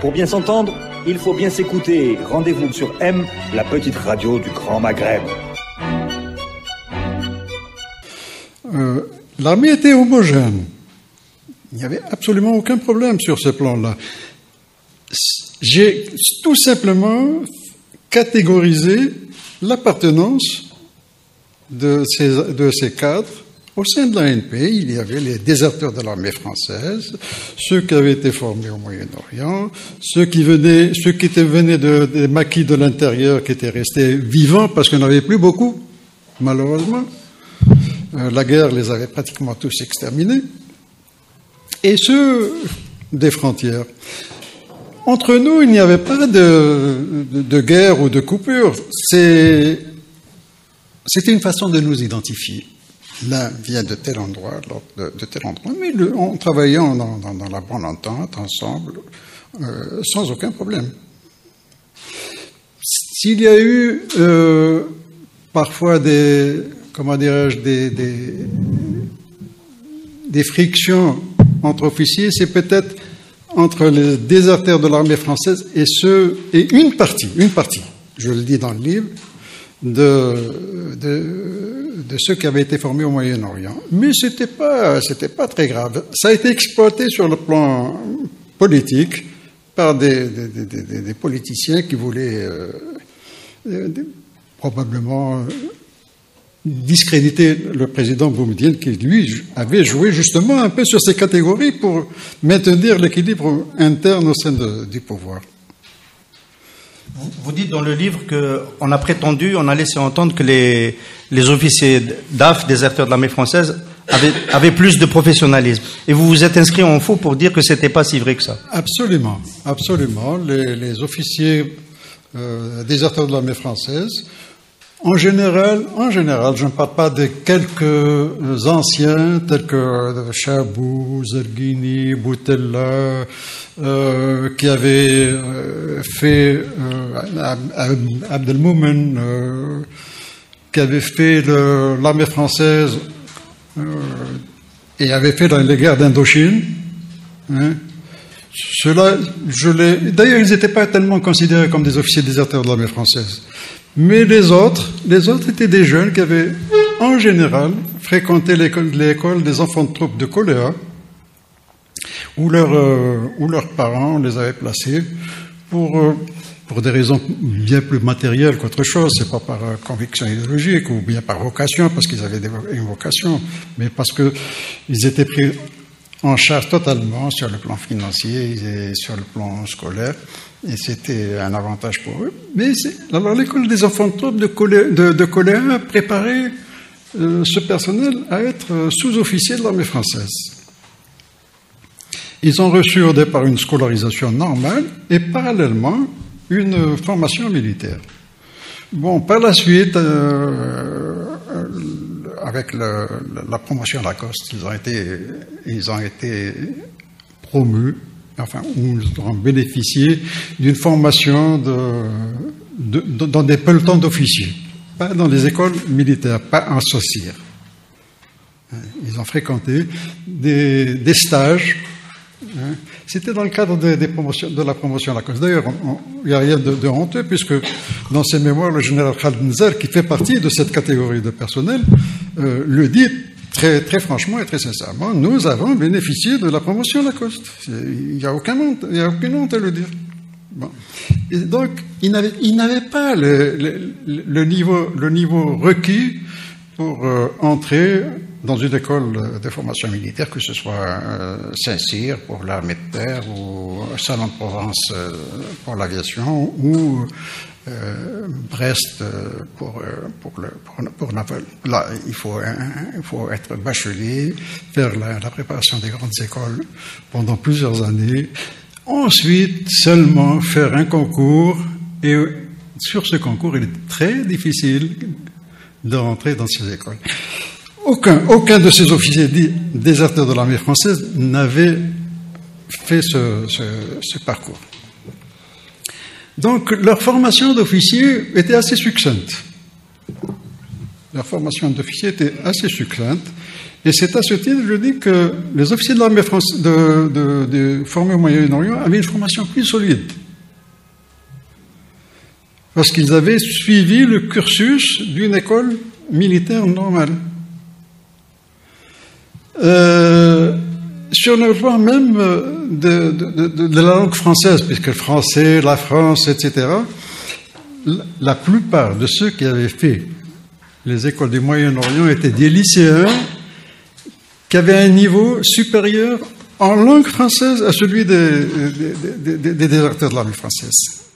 Pour bien s'entendre, il faut bien s'écouter. Rendez-vous sur M, la petite radio du Grand Maghreb. L'armée était homogène. Il n'y avait absolument aucun problème sur ce plan-là. J'ai tout simplement catégorisé l'appartenance de ces cadres. Au sein de l'ANP, il y avait les déserteurs de l'armée française, ceux qui avaient été formés au Moyen-Orient, ceux qui venaient des maquis de l'intérieur, qui étaient restés vivants parce qu'on n'avait plus beaucoup, malheureusement. La guerre les avait pratiquement tous exterminés. Et ceux des frontières. Entre nous, il n'y avait pas de guerre ou de coupure. C'était une façon de nous identifier. L'un vient de tel endroit, l'autre de tel endroit, mais on travaillait dans la bonne entente, ensemble, sans aucun problème. S'il y a eu parfois des frictions entre officiers, c'est peut-être entre les déserteurs de l'armée française et une partie, je le dis dans le livre, de ceux qui avaient été formés au Moyen-Orient. Mais c'était pas très grave. Ça a été exploité sur le plan politique par des politiciens qui voulaient probablement discréditer le président Boumedienne, qui, lui, avait joué justement un peu sur ces catégories pour maintenir l'équilibre interne au sein du pouvoir. Vous dites dans le livre qu'on a laissé entendre que les officiers DAF, déserteurs de l'armée française, avaient plus de professionnalisme. Et vous vous êtes inscrit en faux pour dire que c'était pas si vrai que ça. Absolument, absolument. Les officiers déserteurs de l'armée française, en général, je ne parle pas de quelques anciens, tels que Chabou, Zerghini, Boutella, qui avaient fait Abdelmoumen, qui avait fait l'armée française et avait fait les guerres d'Indochine. Hein. Ceux-là, d'ailleurs, ils n'étaient pas tellement considérés comme des officiers déserteurs de l'armée française. Mais les autres étaient des jeunes qui avaient, en général, fréquenté l'école des enfants de troupe de Coléa, où leurs parents les avaient placés pour des raisons bien plus matérielles qu'autre chose. C'est pas par conviction idéologique ou bien par vocation, parce qu'ils avaient une vocation, mais parce que ils étaient pris en charge totalement sur le plan financier et sur le plan scolaire. Et c'était un avantage pour eux. Mais alors l'école des enfants de troupe de Coléa a préparé ce personnel à être sous-officier de l'armée française. Ils ont reçu au départ une scolarisation normale et parallèlement une formation militaire. Bon, par la suite, avec la promotion Lacoste, ils ont été promus. Enfin, ils ont bénéficié d'une formation dans des pelotons d'officiers, pas dans les écoles militaires, pas en socir. Ils ont fréquenté des stages. C'était dans le cadre de la promotion Lacoste. D'ailleurs, il n'y a rien de honteux, puisque dans ses mémoires, le général Khaled Nzar, qui fait partie de cette catégorie de personnel, le dit très, très franchement et très sincèrement, nous avons bénéficié de la promotion Lacoste. Il n'y a aucune honte à le dire. Bon. Et donc, ils n'avaient pas le niveau requis pour entrer dans une école de formation militaire, que ce soit Saint-Cyr pour l'armée de terre ou Salon de Provence pour l'aviation ou Brest pour naval. Là, il faut être bachelier, faire la préparation des grandes écoles pendant plusieurs années, ensuite seulement faire un concours, et sur ce concours, il est très difficile de rentrer dans ces écoles. Aucun de ces officiers déserteurs de l'armée française n'avait fait ce parcours. Donc, leur formation d'officier était assez succincte. Et c'est à ce titre, je dis que les officiers de l'armée française formés au Moyen-Orient avaient une formation plus solide. Parce qu'ils avaient suivi le cursus d'une école militaire normale. Sur le plan même de la langue française, puisque le français, la France, etc., la plupart de ceux qui avaient fait les écoles du Moyen-Orient étaient des lycéens qui avaient un niveau supérieur en langue française à celui des déserteurs de l'armée française.